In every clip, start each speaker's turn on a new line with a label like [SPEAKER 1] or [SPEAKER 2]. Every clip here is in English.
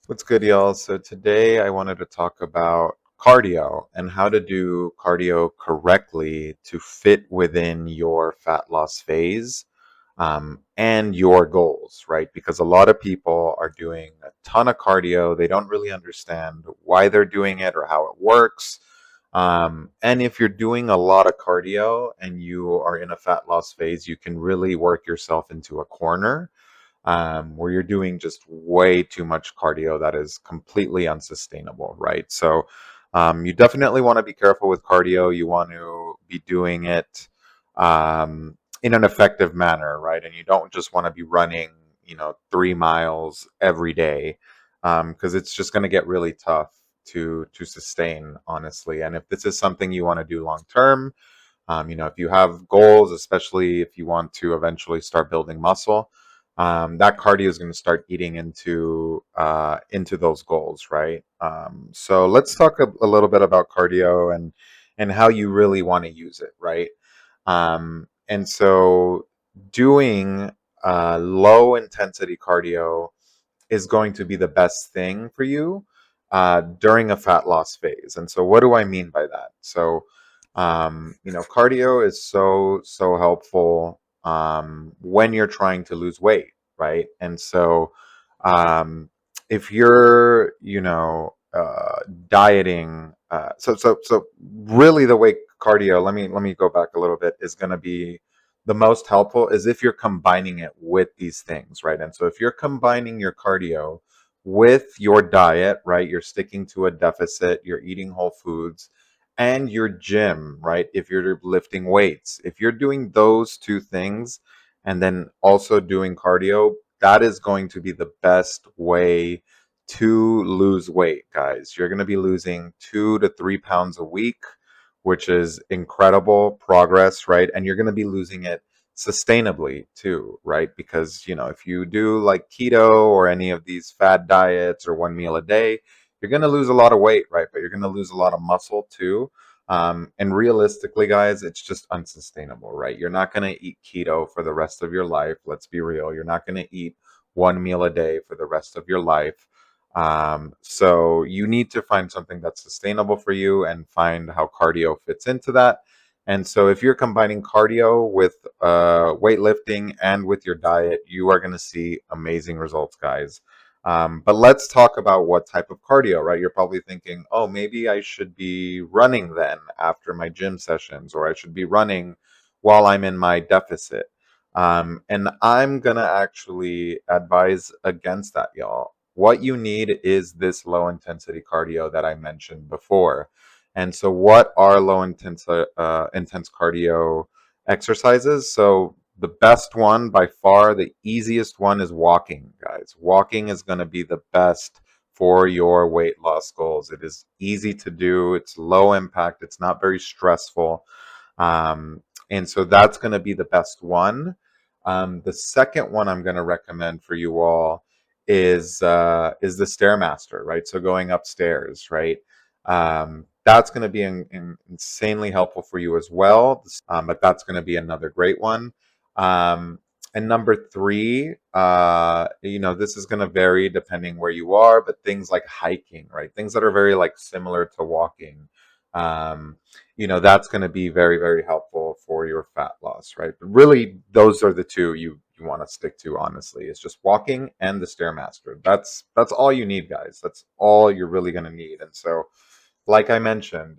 [SPEAKER 1] What's good, y'all? So today I wanted to talk about cardio and how to do cardio correctly to fit within your fat loss phase and your goals, right? Because a lot of people are doing a ton of cardio. They don't really understand why they're doing it or how it works. And if you're doing a lot of cardio and you are in a fat loss phase, you can really work yourself into a corner where you're doing just way too much cardio that is completely unsustainable, right? So you definitely want to be careful with cardio. You want to be doing it in an effective manner, right? And you don't just want to be running, 3 miles every day because it's just going to get really tough to sustain, honestly. And if this is something you want to do long term, if you have goals, especially if you want to eventually start building muscle, that cardio is going to start eating into those goals, right? So let's talk a little bit about cardio and how you really want to use it, right? And so doing low intensity cardio is going to be the best thing for you during a fat loss phase. And so, what do I mean by that? So, cardio is so helpful when you're trying to lose weight, right? And so, um, if you're, dieting, so really the way cardio. Let me go back a little bit. Is going to be the most helpful is if you're combining it with these things, right? And so if you're combining your cardio with your diet, right, you're sticking to a deficit, you're eating whole foods, and your gym, right? If you're lifting weights, if you're doing those two things and then also doing cardio, that is going to be the best way to lose weight, guys. You're going to be losing 2 to 3 pounds a week, which is incredible progress, right? And you're going to be losing it sustainably too, right? Because, if you do like keto or any of these fad diets or 1 meal a day, you're going to lose a lot of weight, right? But you're going to lose a lot of muscle too. And realistically, guys, it's just unsustainable, right? You're not going to eat keto for the rest of your life. Let's be real. You're not going to eat 1 meal a day for the rest of your life. So you need to find something that's sustainable for you and find how cardio fits into that. And so if you're combining cardio with weightlifting and with your diet, you are going to see amazing results, guys. But let's talk about what type of cardio, right? You're probably thinking, oh, maybe I should be running then after my gym sessions, or I should be running while I'm in my deficit. And I'm going to actually advise against that, y'all. What you need is this low intensity cardio that I mentioned before. And so, what are intense cardio exercises? So, the best one by far, the easiest one is walking, guys. Walking is going to be the best for your weight loss goals. It is easy to do, it's low impact, it's not very stressful. And so that's going to be the best one. The second one I'm going to recommend for you all is the stairmaster, right? So going upstairs, right? That's going to be insanely helpful for you as well. But that's going to be another great one. Um, and number three, this is going to vary depending where you are, but things like hiking, right? Things that are very like similar to walking. Um, that's going to be very, very helpful for your fat loss, right? But really, those are the two you want to stick to, honestly. It's just walking and the stairmaster. That's all you need, guys. That's all you're really going to need. And so, like I mentioned,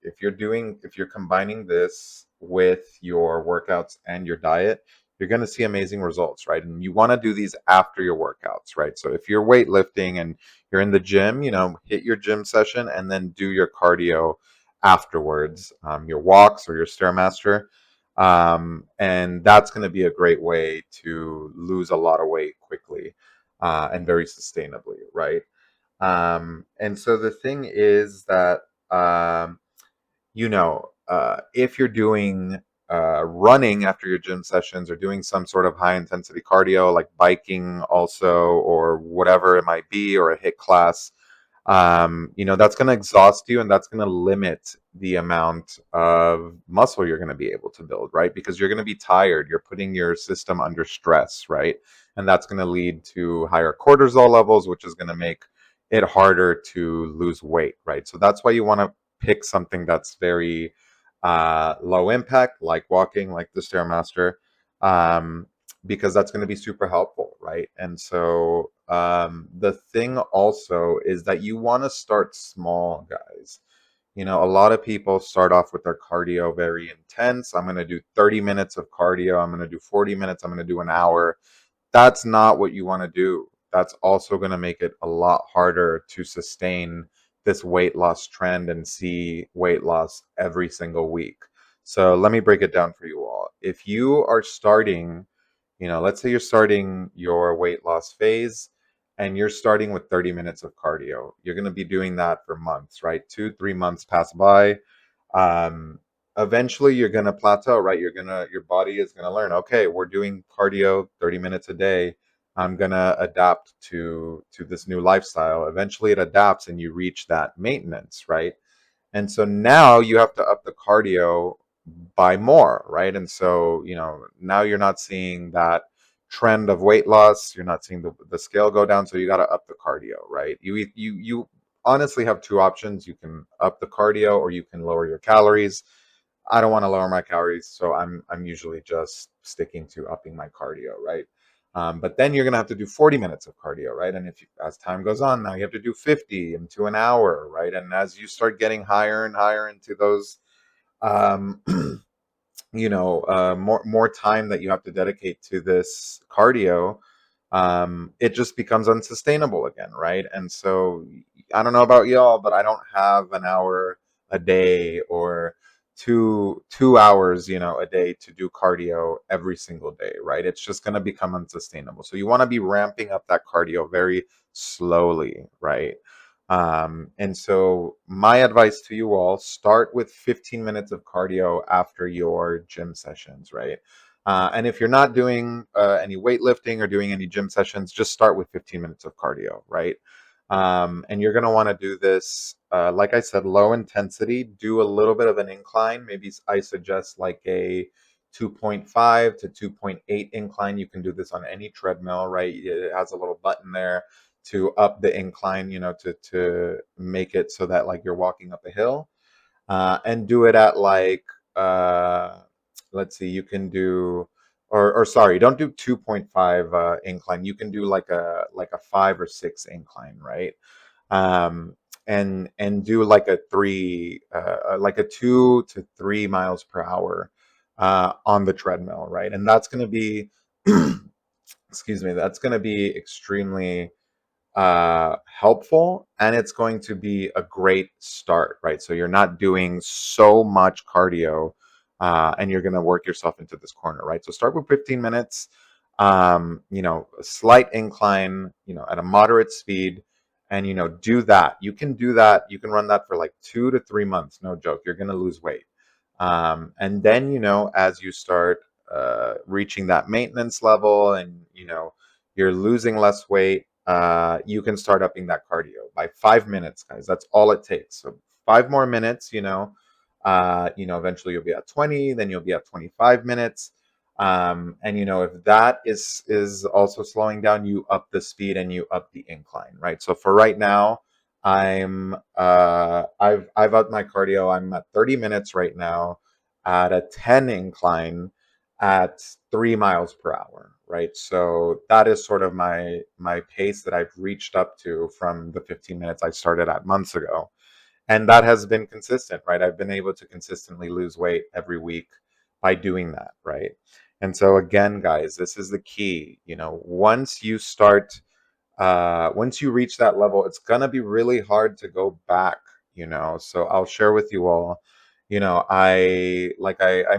[SPEAKER 1] if you're combining this with your workouts and your diet, you're going to see amazing results, right? And you want to do these after your workouts, right? So if you're weightlifting and you're in the gym, hit your gym session and then do your cardio afterwards, your walks or your stairmaster. And that's going to be a great way to lose a lot of weight quickly and very sustainably, right? And so the thing is that, if you're doing running after your gym sessions or doing some sort of high intensity cardio, like biking also, or whatever it might be, or a HIIT class, that's going to exhaust you and that's going to limit the amount of muscle you're going to be able to build, right? Because you're going to be tired. You're putting your system under stress, right? And that's going to lead to higher cortisol levels, which is going to make it harder to lose weight, right? So that's why you want to pick something that's very low impact, like walking, like the Stairmaster, um, because that's going to be super helpful, right? And so the thing also is that you want to start small, guys. You know, a lot of people start off with their cardio very intense. I'm going to do 30 minutes of cardio. I'm going to do 40 minutes. I'm going to do an hour. That's not what you want to do. That's also going to make it a lot harder to sustain this weight loss trend and see weight loss every single week. So let me break it down for you all. If you are starting, you know, let's say you're starting your weight loss phase and you're starting with 30 minutes of cardio, you're going to be doing that for months, right? 2, 3 months pass by. um, Eventually you're going to plateau, right? Your body is going to learn, okay, we're doing cardio 30 minutes a day. I'm going to adapt to this new lifestyle. Eventually it adapts and you reach that maintenance, right? And so now you have to up the cardio by more, right? And so, you know, now you're not seeing that trend of weight loss. You're not seeing the scale go down. So you got to up the cardio, right? You honestly have two options. You can up the cardio or you can lower your calories. I don't want to lower my calories, so I'm usually just sticking to upping my cardio, right? But then you're gonna have to do 40 minutes of cardio, right? And if you, as time goes on, now you have to do 50 into an hour, right? And as you start getting higher and higher into those, um, more time that you have to dedicate to this cardio, it just becomes unsustainable again, right? And so I don't know about y'all, but I don't have an hour a day or two hours, you know, a day to do cardio every single day, right? It's just going to become unsustainable. So you want to be ramping up that cardio very slowly, right? And so my advice to you all, start with 15 minutes of cardio after your gym sessions, right? And if you're not doing any weightlifting or doing any gym sessions, just start with 15 minutes of cardio, right? And you're going to want to do this, like I said, low intensity, do a little bit of an incline. Maybe I suggest like a 2.5 to 2.8 incline. You can do this on any treadmill, right? It has a little button there to up the incline, you know, to make it so that like you're walking up a hill, and do it at like uh, let's see, you can do, or sorry, don't do 2.5 incline. You can do like a 5 or 6 incline, right? um, and do like a three, like a 2 to 3 miles per hour on the treadmill, right? And that's going to be, excuse me, that's going to be extremely helpful, and it's going to be a great start, right? So you're not doing so much cardio, and you're going to work yourself into this corner, right? So start with 15 minutes, you know, a slight incline, you know, at a moderate speed, and, you know, do that. You can do that. You can run that for like 2 to 3 months. No joke. You're going to lose weight. And then, you know, as you start reaching that maintenance level and, you know, you're losing less weight, you can start upping that cardio by 5 minutes, guys. That's all it takes. So 5 more minutes, you know, eventually you'll be at 20, then you'll be at 25 minutes. And you know, if that is also slowing down, you up the speed and you up the incline, right? So for right now, I've upped my cardio. I'm at 30 minutes right now at a 10 incline at 3 miles per hour, right? So that is sort of my pace that I've reached up to from the 15 minutes I started at months ago. And that has been consistent, right? I've been able to consistently lose weight every week by doing that, right? And so again, guys, this is the key. You know, once you reach that level, it's gonna be really hard to go back, you know. So I'll share with you all, you know, I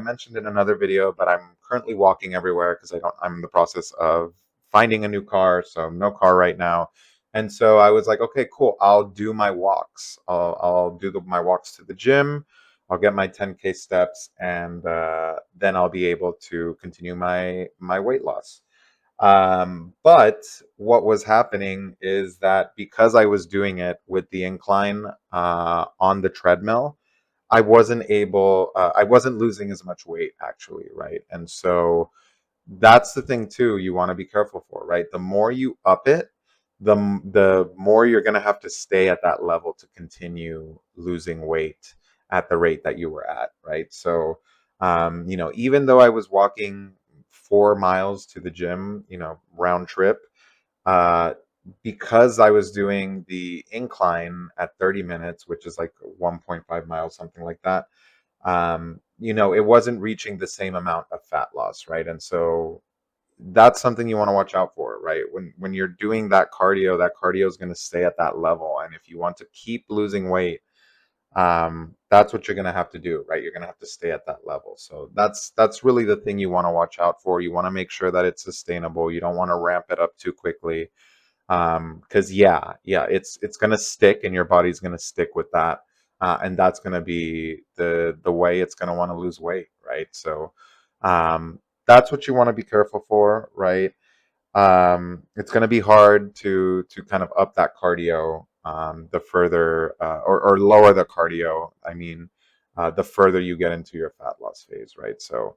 [SPEAKER 1] mentioned in another video, but I'm currently walking everywhere because I'm in the process of finding a new car, so no car right now. And so I was like, okay, cool. I'll do my walks. I'll do my walks to the gym. I'll get my 10K steps, and then I'll be able to continue my weight loss. But what was happening is that because I was doing it with the incline on the treadmill, I wasn't losing as much weight actually, right? And so that's the thing too, you want to be careful for, right? The more you up it, the more you're going to have to stay at that level to continue losing weight at the rate that you were at, right? So, even though I was walking 4 miles to the gym, round trip, uh, because I was doing the incline at 30 minutes, which is like 1.5 miles, something like that, it wasn't reaching the same amount of fat loss, right? And so that's something you want to watch out for, right? When you're doing that cardio is going to stay at that level. And if you want to keep losing weight, that's what you're going to have to do, right? You're going to have to stay at that level. So that's really the thing you want to watch out for. You want to make sure that it's sustainable. You don't want to ramp it up too quickly. Because yeah, it's going to stick, and your body's going to stick with that. And that's going to be the way it's going to want to lose weight, right? So that's what you want to be careful for, right? It's going to be hard to kind of up that cardio, the further or lower the cardio. I mean, the further you get into your fat loss phase, right? So,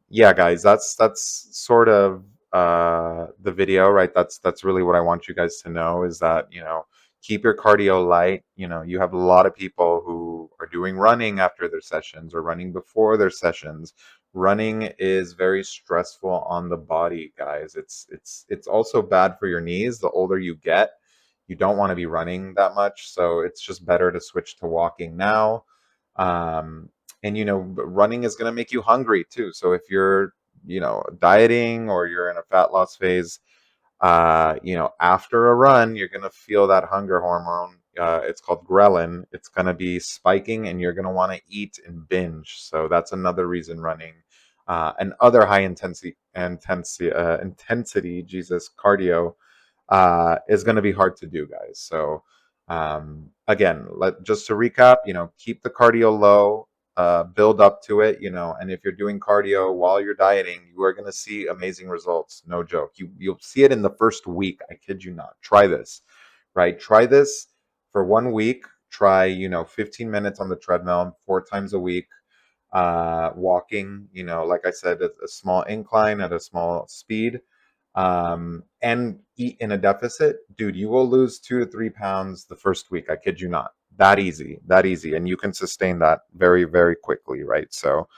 [SPEAKER 1] yeah, guys, that's sort of the video, right? That's really what I want you guys to know is that keep your cardio light. You have a lot of people who are doing running after their sessions or running before their sessions. Running is very stressful on the body, guys. It's also bad for your knees. The older you get, you don't want to be running that much, so it's just better to switch to walking now. um and running is going to make you hungry too, so if you're dieting or you're in a fat loss phase, after a run, you're going to feel that hunger hormone. It's called ghrelin. It's going to be spiking, and you're going to want to eat and binge. So that's another reason running and other high intensity, Jesus, cardio is going to be hard to do, guys. So again, just to recap, keep the cardio low, build up to it, and if you're doing cardio while you're dieting, you are going to see amazing results. No joke. You'll see it in the first week. I kid you not. Try this, right? Try this for 1 week. Try, 15 minutes on the treadmill 4 times a week, walking, like I said, a small incline at a small speed, and eat in a deficit, dude, you will lose 2 to 3 pounds the first week. I kid you not. That easy, and you can sustain that very, very quickly, right? So,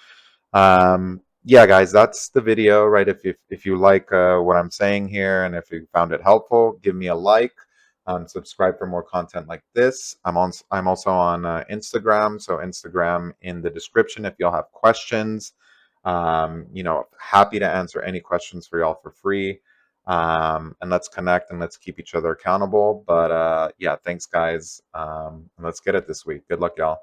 [SPEAKER 1] yeah, guys, that's the video, right? If you like what I'm saying here, and if you found it helpful, give me a like. Subscribe for more content like this. I'm also on Instagram, so Instagram in the description if y'all have questions. Happy to answer any questions for y'all for free. And let's connect and let's keep each other accountable. But yeah, thanks, guys. And let's get it this week. Good luck, y'all.